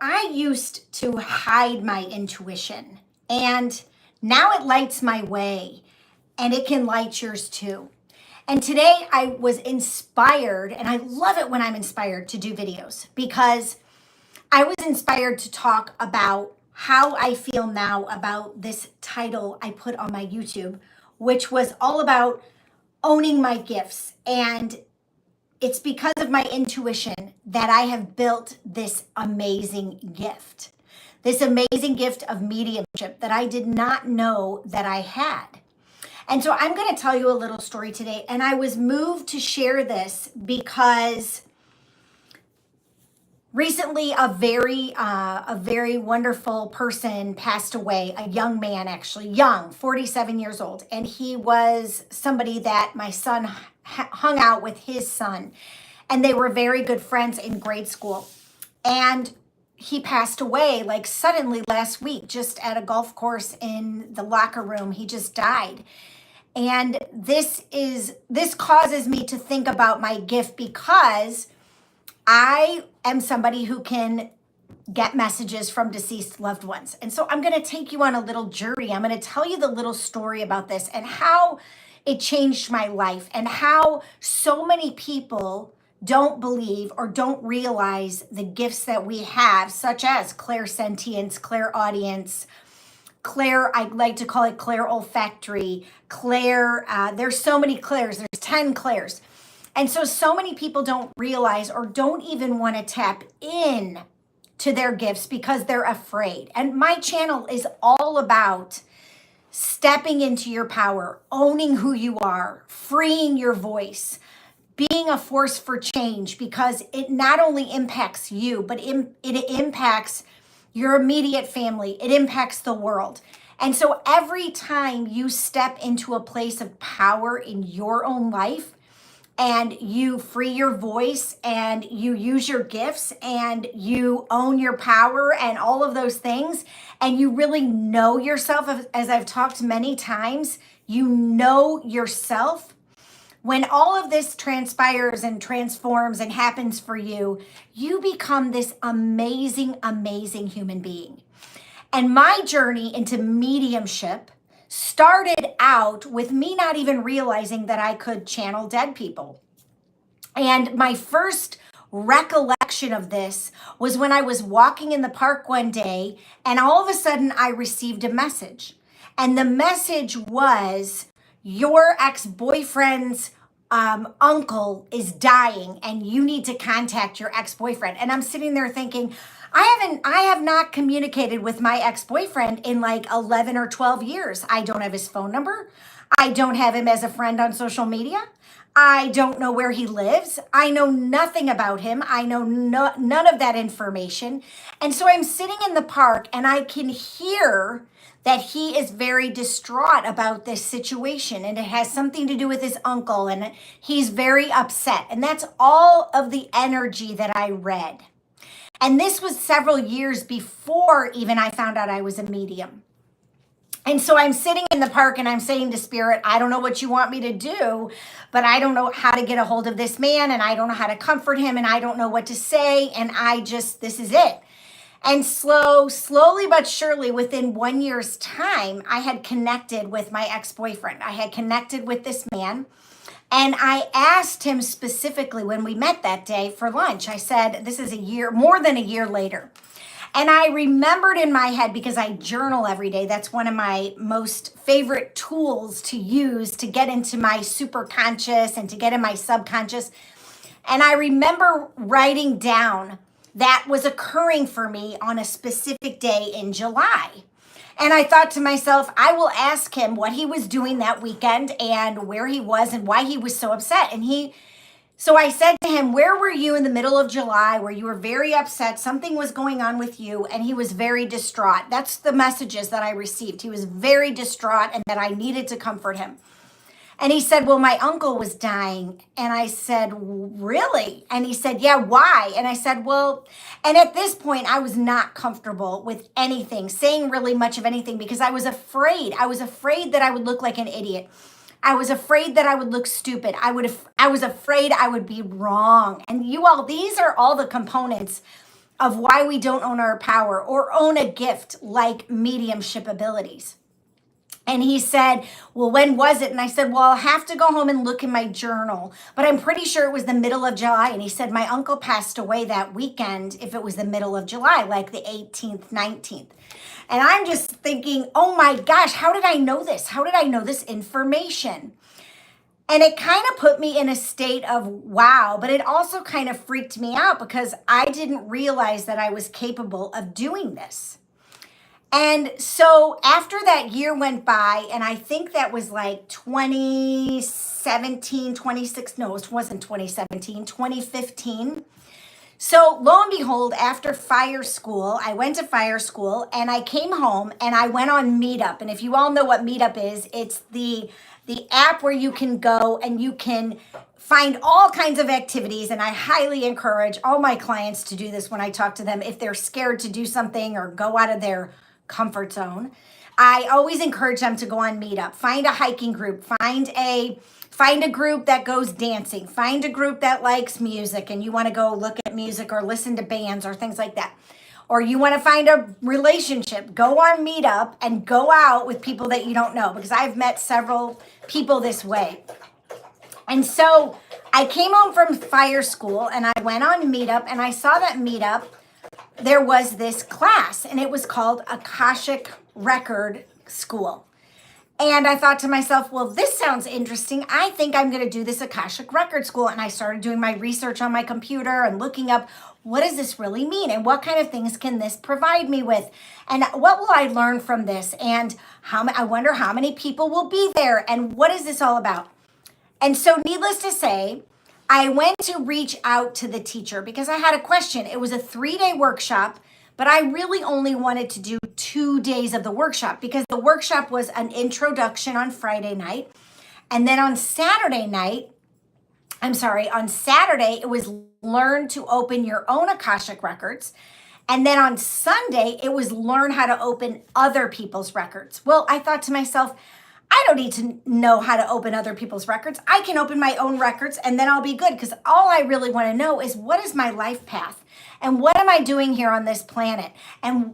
I used to hide my intuition, and now it lights my way, and it can light yours too. And today I was inspired, and I love it when I'm inspired to do videos because I was inspired to talk about how I feel now about this title I put on my YouTube, which was all about owning my gifts. And it's because of my intuition that I have built this amazing gift of mediumship that I did not know that I had. And so I'm going to tell you a little story today. And I was moved to share this because recently a very wonderful person passed away, a young man, actually young, 47 years old. And he was somebody that my son hung out with his son. And they were very good friends in grade school. And he passed away like suddenly last week, just at a golf course in the locker room. He just died. And this causes me to think about my gift because I am somebody who can get messages from deceased loved ones. And so I'm going to take you on a little journey. I'm going to tell you the little story about this and how it changed my life and how so many people don't believe or don't realize the gifts that we have, such as clairsentience, clairaudience, I like to call it clair olfactory, there's so many clairs, there's 10 clairs. And so many people don't realize or don't even want to tap in to their gifts because they're afraid. And my channel is all about stepping into your power, owning who you are, freeing your voice, being a force for change, because it not only impacts you, but it impacts your immediate family. It impacts the world. And so every time you step into a place of power in your own life and you free your voice and you use your gifts and you own your power and all of those things, and you really know yourself, as I've talked many times, you know yourself. When all of this transpires and transforms and happens for you, you become this amazing, amazing human being. And my journey into mediumship started out with me not even realizing that I could channel dead people. And my first recollection of this was when I was walking in the park one day, and all of a sudden I received a message. And the message was, your ex-boyfriend's uncle is dying and you need to contact your ex-boyfriend. And I'm sitting there thinking, I have not communicated with my ex-boyfriend in like 11 or 12 years. I don't have his phone number. I don't have him as a friend on social media. I don't know where he lives. I know nothing about him. I know none of that information. And so I'm sitting in the park and I can hear that he is very distraught about this situation, and it has something to do with his uncle, and he's very upset. And that's all of the energy that I read. And this was several years before even I found out I was a medium. And so I'm sitting in the park and I'm saying to Spirit, I don't know what you want me to do, but I don't know how to get a hold of this man, and I don't know how to comfort him, and I don't know what to say, and this is it. And slowly but surely, within 1 year's time, I had connected with my ex-boyfriend. I had connected with this man. And I asked him specifically when we met that day for lunch. I said, this is more than a year later. And I remembered in my head, because I journal every day. That's one of my most favorite tools to use to get into my superconscious and to get in my subconscious. And I remember writing down that was occurring for me on a specific day in July. And I thought to myself, I will ask him what he was doing that weekend and where he was and why he was so upset. So I said to him, where were you in the middle of July where you were very upset? Something was going on with you, and he was very distraught. That's the messages that I received. He was very distraught and that I needed to comfort him. And he said, well, my uncle was dying. And I said, really? And he said, yeah, why? And I said, well, and at this point, I was not comfortable with anything, saying really much of anything, because I was afraid. I was afraid that I would look like an idiot. I was afraid that I would look stupid. I was afraid I would be wrong. And you all, these are all the components of why we don't own our power or own a gift like mediumship abilities. And he said, well, when was it? And I said, well, I'll have to go home and look in my journal, but I'm pretty sure it was the middle of July. And he said, my uncle passed away that weekend if it was the middle of July, like the 18th, 19th. And I'm just thinking, oh my gosh, how did I know this? How did I know this information? And it kind of put me in a state of wow, but it also kind of freaked me out because I didn't realize that I was capable of doing this. And so after that year went by, and I think that was like 2017, 26, no, it wasn't 2017, 2015. So lo and behold, after fire school, I went to fire school and I came home and I went on Meetup. And if you all know what Meetup is, it's the app where you can go and you can find all kinds of activities. And I highly encourage all my clients to do this when I talk to them. If they're scared to do something or go out of their comfort zone, I always encourage them to go on Meetup, find a hiking group, find a group that goes dancing, find a group that likes music and you want to go look at music or listen to bands or things like that. Or you want to find a relationship, go on Meetup and go out with people that you don't know, because I've met several people this way. And so I came home from fire school and I went on Meetup and I saw that Meetup, there was this class and it was called Akashic Record School. And I thought to myself, well, this sounds interesting. I think I'm going to do this Akashic Record School. And I started doing my research on my computer and looking up, what does this really mean? And what kind of things can this provide me with? And what will I learn from this? And I wonder how many people will be there and what is this all about? And so needless to say, I went to reach out to the teacher because I had a question. It was a 3-day workshop, but I really only wanted to do 2 days of the workshop because the workshop was an introduction on Friday night. And then on Saturday, it was learn to open your own Akashic records. And then on Sunday, it was learn how to open other people's records. Well, I thought to myself, I don't need to know how to open other people's records. I can open my own records and then I'll be good, because all I really want to know is what is my life path and what am I doing here on this planet? And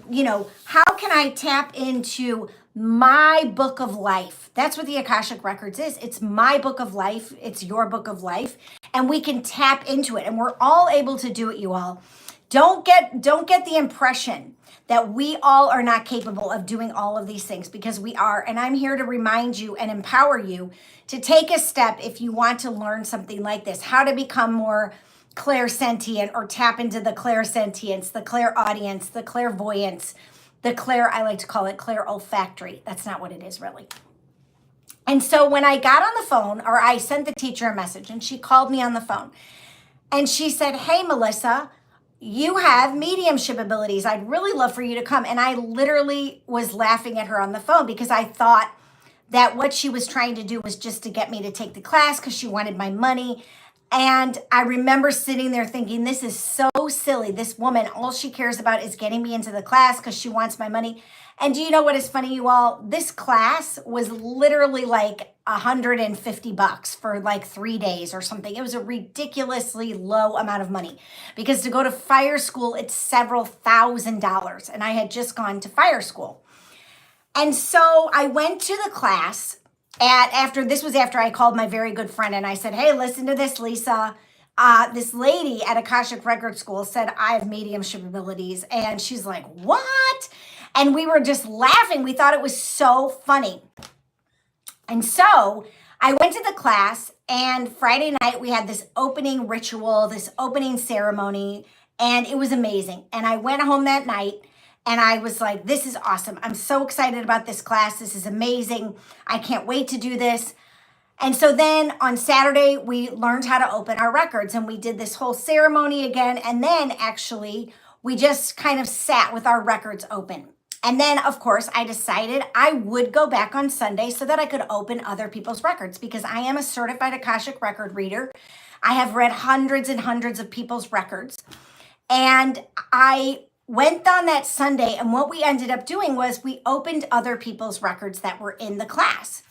you know, how can I tap into my book of life? That's what the Akashic Records is. It's my book of life. It's your book of life. And we can tap into it and we're all able to do it, you all. Don't get the impression that we all are not capable of doing all of these things, because we are. And I'm here to remind you and empower you to take a step if you want to learn something like this, how to become more clairsentient or tap into the clairsentience, the clairaudience, the clairvoyance, I like to call it clairolfactory. That's not what it is really. And so when I got on the phone, or I sent the teacher a message and she called me on the phone and she said, hey, Melissa, you have mediumship abilities. I'd really love for you to come. And I literally was laughing at her on the phone because I thought that what she was trying to do was just to get me to take the class because she wanted my money. And I remember sitting there thinking, this is so silly. This woman, all she cares about is getting me into the class because she wants my money. And do you know what is funny, you all? This class was literally like $150 for like 3 days or something. It was a ridiculously low amount of money because to go to fire school, it's several $1,000s. And I had just gone to fire school. And so I went to the class after I called my very good friend and I said, hey, listen to this, Lisa. This lady at Akashic Record School said I have mediumship abilities. And she's like, what? And we were just laughing. We thought it was so funny. And so I went to the class, and Friday night we had this opening ritual, this opening ceremony, and it was amazing. And I went home that night and I was like, this is awesome. I'm so excited about this class. This is amazing. I can't wait to do this. And so then on Saturday, we learned how to open our records and we did this whole ceremony again. And then actually we just kind of sat with our records open. And then, of course, I decided I would go back on Sunday so that I could open other people's records because I am a certified Akashic record reader. I have read hundreds and hundreds of people's records. And I went on that Sunday, and what we ended up doing was we opened other people's records that were in the class.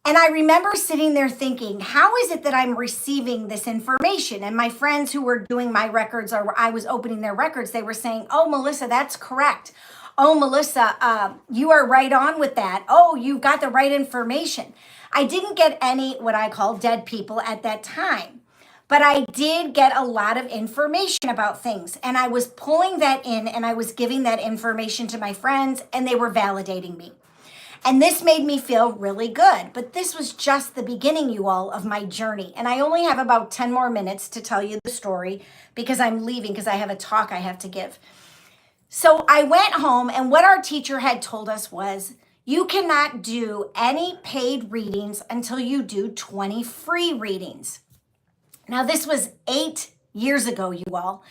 And I remember sitting there thinking, how is it that I'm receiving this information? And my friends who were doing my records, or I was opening their records, they were saying, oh, Melissa, that's correct. Oh, Melissa, you are right on with that. Oh, you got the right information. I didn't get any what I call dead people at that time, but I did get a lot of information about things. And I was pulling that in and I was giving that information to my friends and they were validating me. And this made me feel really good. But this was just the beginning, you all, of my journey. And I only have about 10 more minutes to tell you the story because I'm leaving because I have a talk I have to give. So I went home, and what our teacher had told us was, you cannot do any paid readings until you do 20 free readings. Now, this was 8 years ago, you all.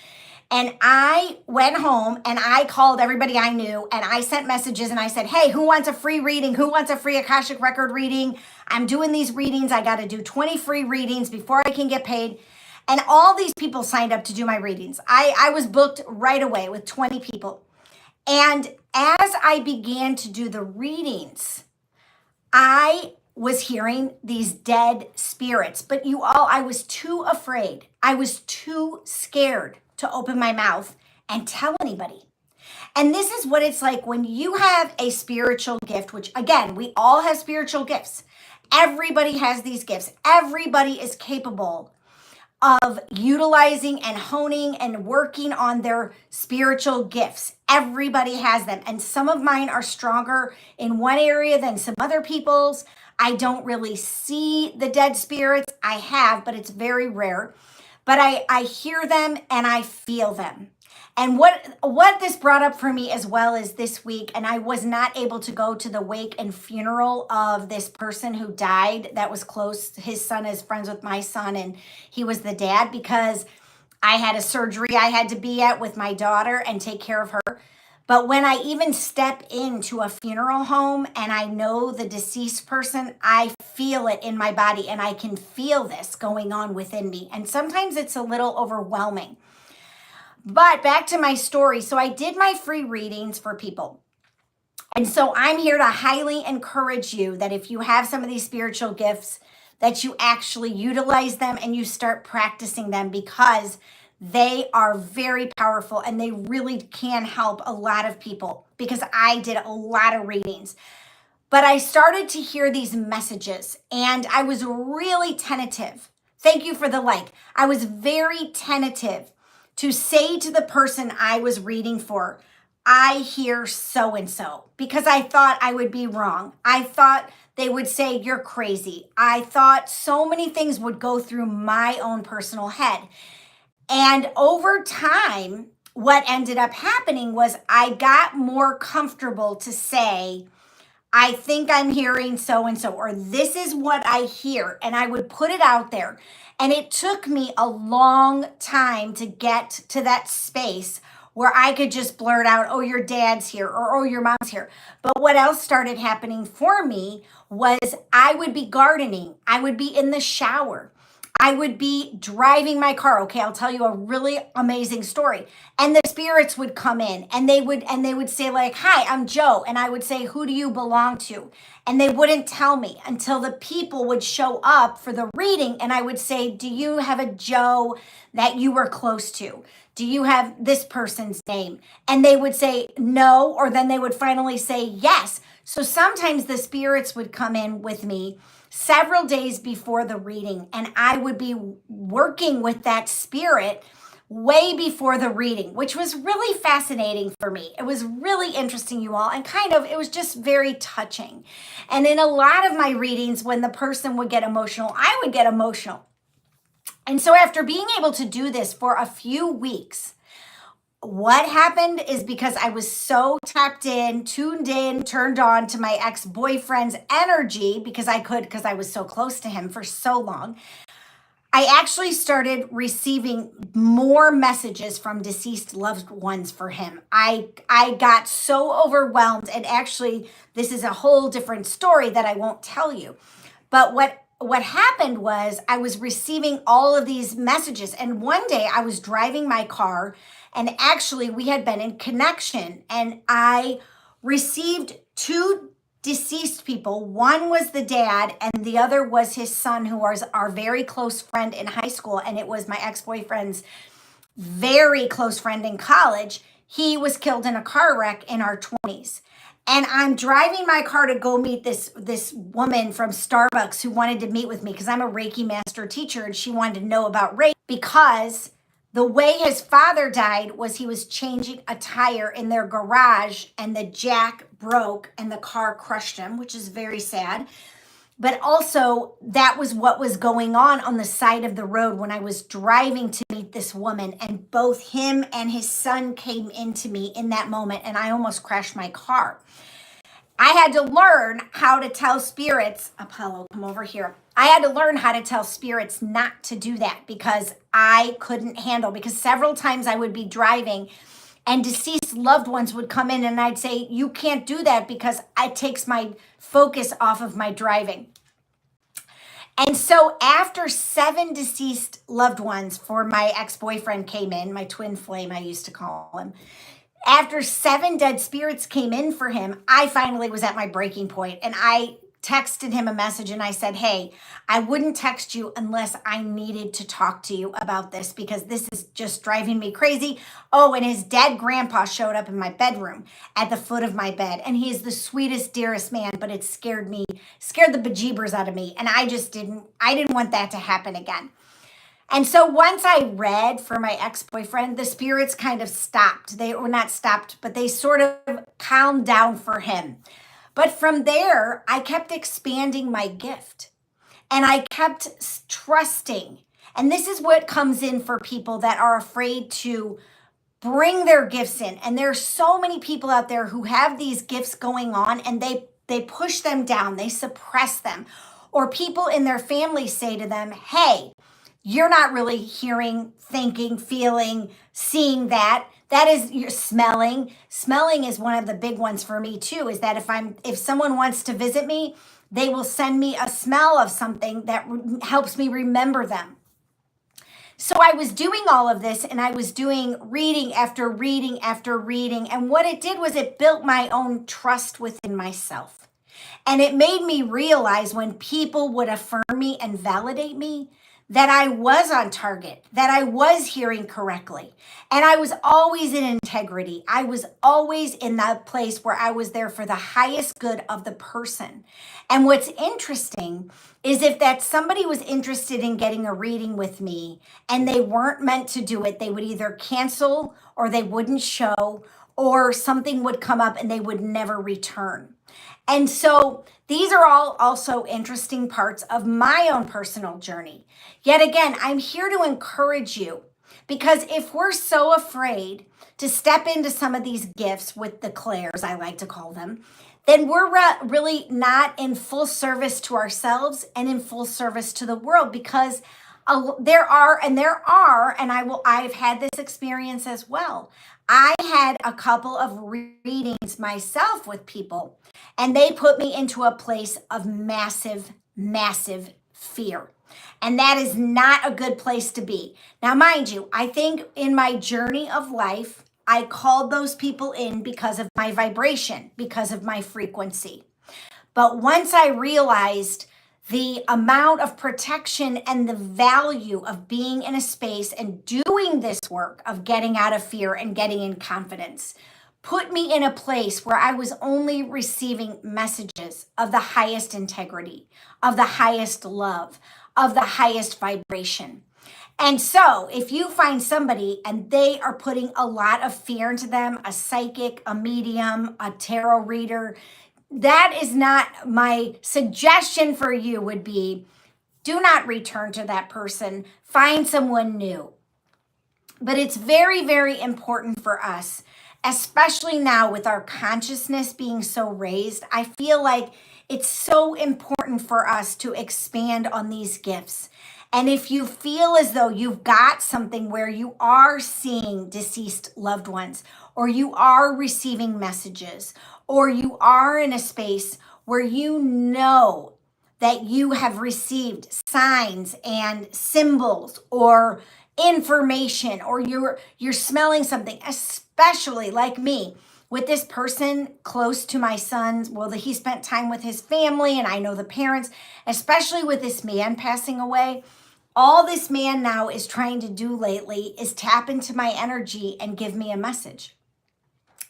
And I went home and I called everybody I knew and I sent messages and I said, hey, who wants a free reading? Who wants a free Akashic record reading? I'm doing these readings. I got to do 20 free readings before I can get paid. And all these people signed up to do my readings. I was booked right away with 20 people. And as I began to do the readings, I was hearing these dead spirits. But you all, I was too afraid. I was too scared to open my mouth and tell anybody. And this is what it's like when you have a spiritual gift, which again, we all have spiritual gifts. Everybody has these gifts. Everybody is capable of utilizing and honing and working on their spiritual gifts. Everybody has them. And some of mine are stronger in one area than some other people's. I don't really see the dead spirits. I have, but it's very rare. But I hear them and I feel them. And what this brought up for me as well is this week, and I was not able to go to the wake and funeral of this person who died that was close. His son is friends with my son, and he was the dad because I had a surgery I had to be at with my daughter and take care of her. But when I even step into a funeral home and I know the deceased person, I feel it in my body and I can feel this going on within me. And sometimes it's a little overwhelming. But back to my story. So I did my free readings for people. And so I'm here to highly encourage you that if you have some of these spiritual gifts, that you actually utilize them and you start practicing them because they are very powerful and they really can help a lot of people because I did a lot of readings. But I started to hear these messages and I was really tentative. Thank you for the like. I was very tentative to say to the person I was reading for, I hear so-and-so, because I thought I would be wrong. I thought they would say, you're crazy. I thought so many things would go through my own personal head. And over time, what ended up happening was I got more comfortable to say, I think I'm hearing so-and-so, or this is what I hear. And I would put it out there. And it took me a long time to get to that space where I could just blurt out, oh, your dad's here, or oh, your mom's here. But what else started happening for me was I would be gardening. I would be in the shower. I would be driving my car. Okay, I'll tell you a really amazing story. And the spirits would come in and they would say like, hi, I'm Joe. And I would say, who do you belong to? And they wouldn't tell me until the people would show up for the reading. And I would say, do you have a Joe that you were close to? Do you have this person's name? And they would say no, or then they would finally say yes. So sometimes the spirits would come in with me several days before the reading, and I would be working with that spirit way before the reading, which was really fascinating for me. It was really interesting, you all, and it was just very touching. And in a lot of my readings, when the person would get emotional, I would get emotional. And so after being able to do this for a few weeks, what happened is because I was so tapped in, tuned in, turned on to my ex-boyfriend's energy because I was so close to him for so long, I actually started receiving more messages from deceased loved ones for him. I got so overwhelmed, and actually this is a whole different story that I won't tell you. But what happened was I was receiving all of these messages, and one day I was driving my car, and actually we had been in connection, and I received 2 deceased people. One was the dad, and the other was his son, who was our very close friend in high school. And it was my ex-boyfriend's very close friend in college. He was killed in a car wreck in our 20s. And I'm driving my car to go meet this woman from Starbucks who wanted to meet with me because I'm a Reiki master teacher, and she wanted to know about Reiki because the way his father died was he was changing a tire in their garage and the jack broke and the car crushed him, which is very sad. But also, that was what was going on the side of the road when I was driving to meet this woman. And both him and his son came into me in that moment, and I almost crashed my car. I had to learn how to tell spirits, Apollo, come over here. I had to learn how to tell spirits not to do that because I couldn't handle, because several times I would be driving and deceased loved ones would come in and I'd say, you can't do that because it takes my focus off of my driving. And so after 7 deceased loved ones for my ex-boyfriend came in, my twin flame, I used to call him. After 7 dead spirits came in for him, I finally was at my breaking point, and I texted him a message and I said, hey, I wouldn't text you unless I needed to talk to you about this because this is just driving me crazy. Oh, and his dead grandpa showed up in my bedroom at the foot of my bed, and he is the sweetest, dearest man, but it scared the bejeebers out of me, and I didn't want that to happen again. And so once I read for my ex-boyfriend, the spirits kind of stopped. They were not stopped, but they sort of calmed down for him. But from there, I kept expanding my gift and I kept trusting. And this is what comes in for people that are afraid to bring their gifts in. And there are so many people out there who have these gifts going on and they push them down, they suppress them. Or people in their family say to them, hey, you're not really hearing, thinking, feeling, seeing that. That is your smelling. Smelling is one of the big ones for me too, is that if someone wants to visit me, they will send me a smell of something that helps me remember them. So I was doing all of this, and I was doing reading after reading after reading. And what it did was it built my own trust within myself. And it made me realize when people would affirm me and validate me, that I was on target, that I was hearing correctly. And I was always in integrity. I was always in that place where I was there for the highest good of the person. And what's interesting is if that somebody was interested in getting a reading with me and they weren't meant to do it, they would either cancel or they wouldn't show, or something would come up and they would never return. And so these are all also interesting parts of my own personal journey. Yet again, I'm here to encourage you, because if we're so afraid to step into some of these gifts with the clairs, I like to call them, then we're really not in full service to ourselves and in full service to the world, because I've had this experience as well. I had a couple of readings myself with people, and they put me into a place of massive, massive fear. And that is not a good place to be. Now, mind you, I think in my journey of life, I called those people in because of my vibration, because of my frequency. But once I realized the amount of protection and the value of being in a space and doing this work of getting out of fear and getting in confidence, put me in a place where I was only receiving messages of the highest integrity, of the highest love, of the highest vibration. And so if you find somebody and they are putting a lot of fear into them, a psychic, a medium, a tarot reader, that is not my suggestion for you. Would be, do not return to that person. Find someone new. But it's very, very important for us, especially now with our consciousness being so raised. I feel like it's so important for us to expand on these gifts. And if you feel as though you've got something where you are seeing deceased loved ones, or you are receiving messages, or you are in a space where you know that you have received signs and symbols or information, or you're smelling something, especially like me, with this person close to my son's. Well, he spent time with his family, and I know the parents, especially with this man passing away. All this man now is trying to do lately is tap into my energy and give me a message.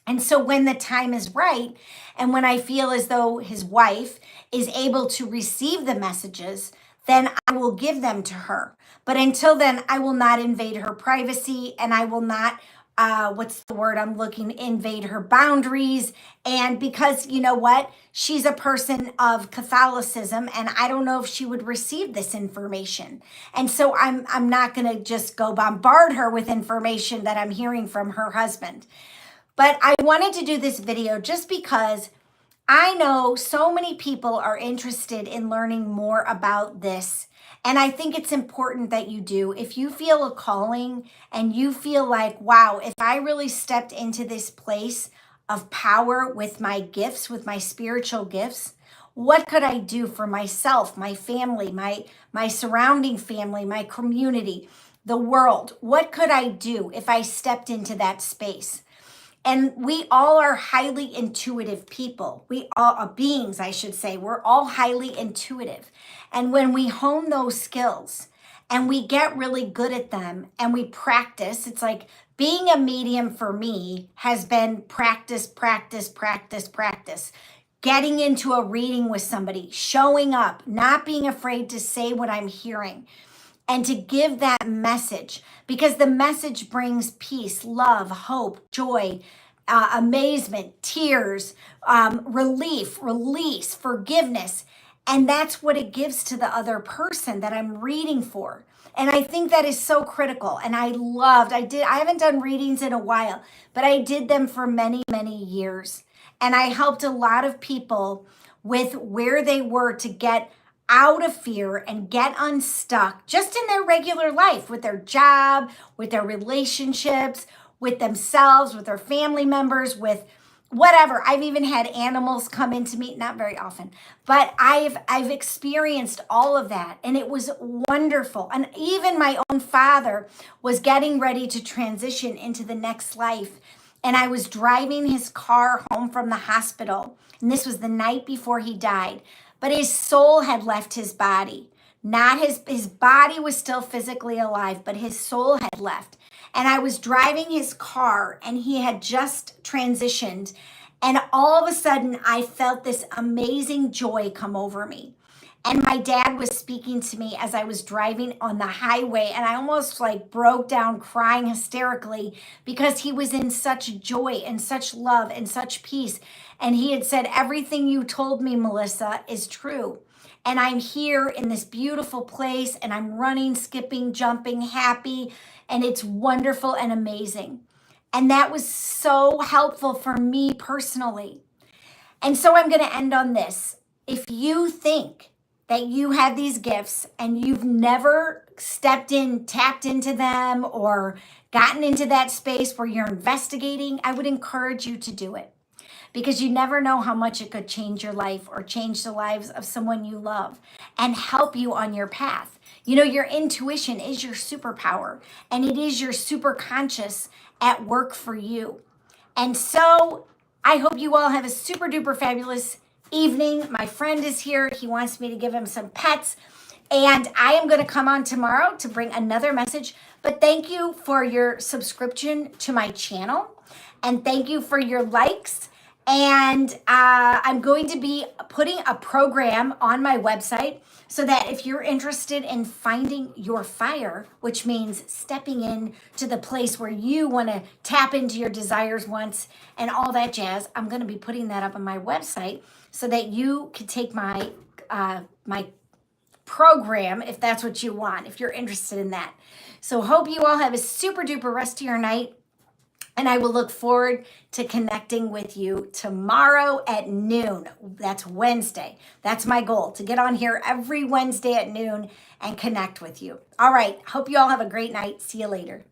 And so when the time is right, and when I feel as though his wife is able to receive the messages, then I will give them to her. But until then, I will not invade her privacy, and I will not, what's the word I'm looking, invade her boundaries. And because you know what? She's a person of Catholicism, and I don't know if she would receive this information. And so I'm not going to just go bombard her with information that I'm hearing from her husband. But I wanted to do this video just because I know so many people are interested in learning more about this. And I think it's important that you do. If you feel a calling and you feel like, wow, if I really stepped into this place of power with my gifts, with my spiritual gifts, what could I do for myself, my family, my surrounding family, my community, the world? What could I do if I stepped into that space? And we all are highly intuitive people. We all are beings, I should say. We're all highly intuitive. And when we hone those skills and we get really good at them and we practice, it's like being a medium for me has been practice, practice, practice, practice. Getting into a reading with somebody, showing up, not being afraid to say what I'm hearing, and to give that message, because the message brings peace, love, hope, joy, amazement, tears, relief, release, forgiveness. And that's what it gives to the other person that I'm reading for. And I think that is so critical. And I haven't done readings in a while, but I did them for many, many years. And I helped a lot of people with where they were to get out of fear and get unstuck just in their regular life, with their job, with their relationships, with themselves, with their family members, with whatever. I've even had animals come into me, not very often, but I've experienced all of that, and it was wonderful. And even my own father was getting ready to transition into the next life, and I was driving his car home from the hospital, and this was the night before he died. But his soul had left his body. Not his body was still physically alive, but his soul had left. And I was driving his car, and he had just transitioned. And all of a sudden, I felt this amazing joy come over me. And my dad was speaking to me as I was driving on the highway, and I almost like broke down crying hysterically because he was in such joy and such love and such peace. And he had said, everything you told me, Melissa, is true. And I'm here in this beautiful place, and I'm running, skipping, jumping, happy, and it's wonderful and amazing. And that was so helpful for me personally. And so I'm going to end on this. If you think that you have these gifts and you've never stepped in, tapped into them, or gotten into that space where you're investigating, I would encourage you to do it, because you never know how much it could change your life or change the lives of someone you love and help you on your path. You know, your intuition is your superpower, and it is your super conscious at work for you. And so I hope you all have a super duper fabulous evening. My friend is here. He wants me to give him some pets, and I am going to come on tomorrow to bring another message. But thank you for your subscription to my channel, and thank you for your likes. And I'm going to be putting a program on my website so that if you're interested in finding your fire, which means stepping in to the place where you want to tap into your desires, wants, and all that jazz, I'm going to be putting that up on my website so that you can take my my program if that's what you want, if you're interested in that. So hope you all have a super duper rest of your night. And I will look forward to connecting with you tomorrow at noon. That's Wednesday. That's my goal, to get on here every Wednesday at noon and connect with you. All right. Hope you all have a great night. See you later.